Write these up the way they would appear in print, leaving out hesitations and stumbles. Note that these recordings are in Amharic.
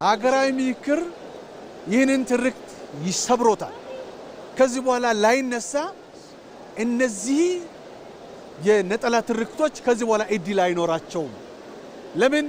አገራዊ ምክክር ይህንን ትርክት ይሰብሮታል። ከዚህ በኋላ ላይነሳ እነዚህ የነጠላ ትርክቶች ከዚህ በኋላ እድል አይኖራቸውም። ለምን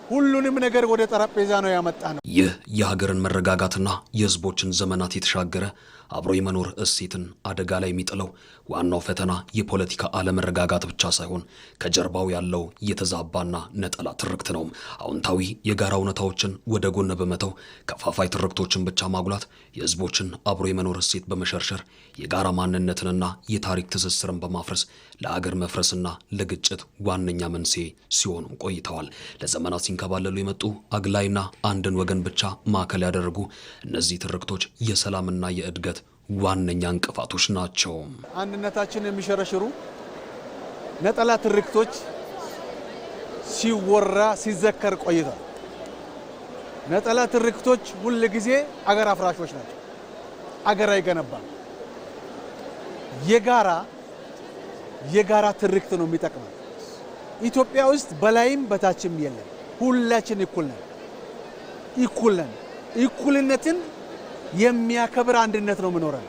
ሁሉንም ነገር ወደ ጠረጴዛ ነው ያመጣነው። ይህ የሀገርን መረጋጋትና የህዝቦችን ዘመናት የተሻገረ አብሮ የመኖር እሴትን አደጋ ላይ የሚጥለው ዋናው ፈተና የፖለቲካ አለመረጋጋት ብቻ ሳይሆን ከጀርባው ያለው የተዛባና ነጠላ ትርክት ነው። አዎንታዊ የጋራ እውነታዎችን ወደ ጎን በመተው ከፋፋይ ትርክቶችን ብቻ ማጉላት የህዝቦችን አብሮ የመኖር እሴት በመሸርሸር የጋራ ማንነትንና የታሪክ ትስስርን በማፍረስ ለሀገር መፍረስና ለግጭት ዋነኛ መንስኤ ሲሆኑም ቆይተዋል። ለዘመናት ሲንከባለሉ የመጡ አግላይና አንድን ወገን ብቻ ማዕከል ያደረጉ እነዚህ ትርክቶች የሰላምና የእድገት ዋነኛ እንቅፋቶች ናቸው። አንድነታችንን የሚሸረሽሩ ነጠላ ትርክቶች ሲወራ ሲዘከር ቆይቷል። ነጠላ ትርክቶች ሁሉ ጊዜ አገር አፍራሾች ናቸው። አገር አይገነባም። የጋራ ትርክት ነው የሚጠቅመው። ኢትዮጵያ ውስጥ በላይም በታችም የለም። ሁላችን እኩል ነን። እኩልነትን የሚያከብር አንድነት ነው ምኖረን።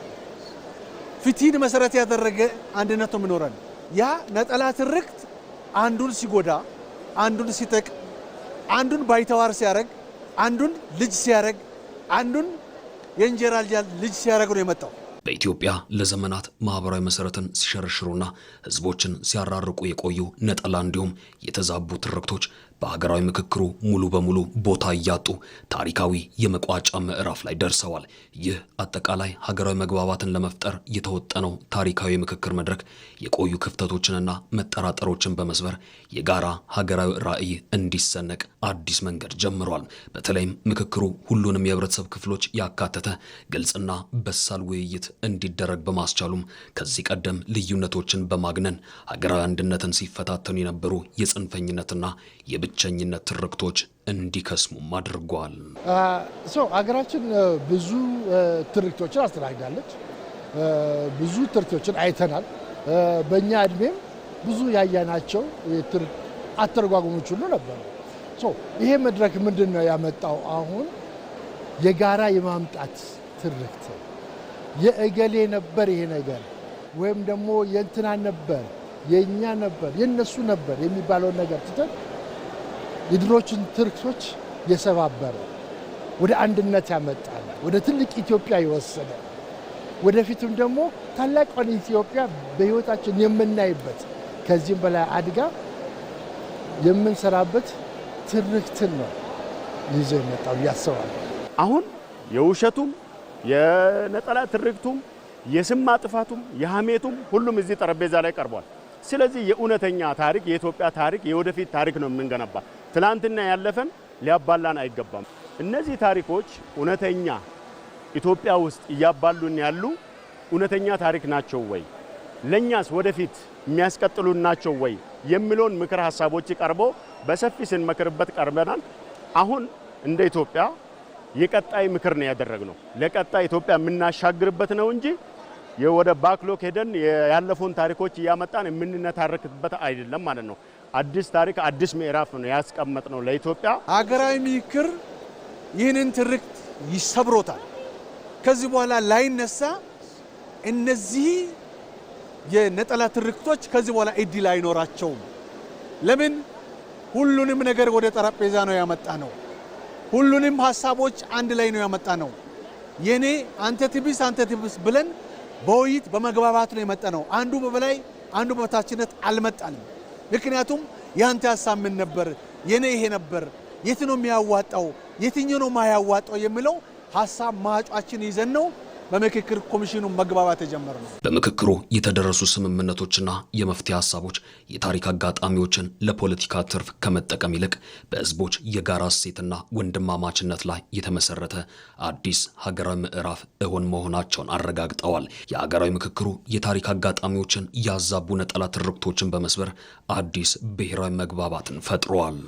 ፍትህን መሰረት ያደረገ አንድነት ነው ምኖረን። ያ ነጠላ ትርክት አንዱን ሲጎዳ፣ አንዱን ሲጠቅ፣ አንዱን ባይተዋር ሲያረግ፣ አንዱን ልጅ ሲያረግ፣ አንዱን የእንጀራ ልጅ ሲያረግ ነው የመጣው። በኢትዮጵያ ለዘመናት ማህበራዊ መሰረትን ሲሸርሽሩና ህዝቦችን ሲያራርቁ የቆዩ ነጠላ እንዲሁም የተዛቡ ትርክቶች በሀገራዊ ምክክሩ ሙሉ በሙሉ ቦታ እያጡ ታሪካዊ የመቋጫ ምዕራፍ ላይ ደርሰዋል። ይህ አጠቃላይ ሀገራዊ መግባባትን ለመፍጠር የተወጠነው ታሪካዊ ምክክር መድረክ የቆዩ ክፍተቶችንና መጠራጠሮችን በመስበር የጋራ ሀገራዊ ራዕይ እንዲሰነቅ አዲስ መንገድ ጀምሯል። በተለይም ምክክሩ ሁሉንም የህብረተሰብ ክፍሎች ያካተተ ግልጽና በሳል ውይይት እንዲደረግ በማስቻሉም ከዚህ ቀደም ልዩነቶችን በማግነን ሀገራዊ አንድነትን ሲፈታተኑ የነበሩ የጽንፈኝነትና የብቸኝነት ትርክቶች እንዲከስሙም አድርጓል። ሀገራችን ብዙ ትርክቶችን አስተናግዳለች። ብዙ ትርክቶችን አይተናል። በእኛ እድሜም ብዙ ያያናቸው አተረጓጎሞች ሁሉ ነበሩ። ይሄ መድረክ ምንድን ነው ያመጣው? አሁን የጋራ የማምጣት ትርክት የእገሌ ነበር ይሄ ነገር ወይም ደግሞ የእንትና ነበር የኛ ነበር የነሱ ነበር የሚባለውን ነገር ትተን የድሮችን ትርክቶች የሰባበረ ወደ አንድነት ያመጣል፣ ወደ ትልቅ ኢትዮጵያ ይወሰደ፣ ወደፊትም ደግሞ ታላቋን ኢትዮጵያ በህይወታችን የምናይበት ከዚህም በላይ አድጋ የምንሰራበት ትርክትን ነው ይዞ የመጣው ያሰዋል። አሁን የውሸቱም የነጠላ ትርክቱም የስም ማጥፋቱም የሐሜቱም ሁሉም እዚህ ጠረጴዛ ላይ ቀርቧል። ስለዚህ የእውነተኛ ታሪክ የኢትዮጵያ ታሪክ የወደፊት ታሪክ ነው የምንገነባ። ትላንትና ያለፈን ሊያባላን አይገባም። እነዚህ ታሪኮች እውነተኛ ኢትዮጵያ ውስጥ እያባሉን ያሉ እውነተኛ ታሪክ ናቸው ወይ? ለኛስ ወደፊት የሚያስቀጥሉን ናቸው ወይ የሚለውን ምክር ሐሳቦች ቀርቦ በሰፊ ስንመክርበት ቀርበናል። አሁን እንደ ኢትዮጵያ የቀጣይ ምክር ነው ያደረግነው። ለቀጣይ ኢትዮጵያ የምናሻግርበት ነው እንጂ የወደ ባክሎክ ሄደን ያለፉን ታሪኮች እያመጣን የምንነታረክበት አይደለም ማለት ነው። አዲስ ታሪክ አዲስ ምዕራፍ ነው ያስቀመጥነው ለኢትዮጵያ። አገራዊ ምክክር ይህንን ትርክት ይሰብሮታል። ከዚህ በኋላ ላይነሳ እነዚህ የነጠላ ትርክቶች ከዚህ በኋላ እድል አይኖራቸውም። ለምን ሁሉንም ነገር ወደ ጠረጴዛ ነው ያመጣነው። ሁሉንም ሐሳቦች አንድ ላይ ነው ያመጣነው። የኔ አንተ ትብስ ብለን በውይይት በመግባባት ነው የመጣነው። አንዱ በበላይ አንዱ በታችነት አልመጣንም። ምክንያቱም ያንተ ሐሳብ ምን ነበር፣ የኔ ይሄ ነበር፣ የት ነው የሚያዋጣው፣ የትኛው ነው ማያዋጣው የሚለው ሐሳብ ማጫችን ይዘን ነው በምክክር ኮሚሽኑ መግባባት የጀመረው። በምክክሩ የተደረሱ ስምምነቶችና የመፍትሄ ሐሳቦች የታሪክ አጋጣሚዎችን ለፖለቲካ ትርፍ ከመጠቀም ይልቅ በህዝቦች የጋራ እሴትና ወንድማማችነት ላይ የተመሰረተ አዲስ ሀገራዊ ምዕራፍ እውን መሆናቸውን አረጋግጠዋል። የሀገራዊ ምክክሩ የታሪክ አጋጣሚዎችን ያዛቡ ነጠላ ትርክቶችን በመስበር አዲስ ብሔራዊ መግባባትን ፈጥሯል።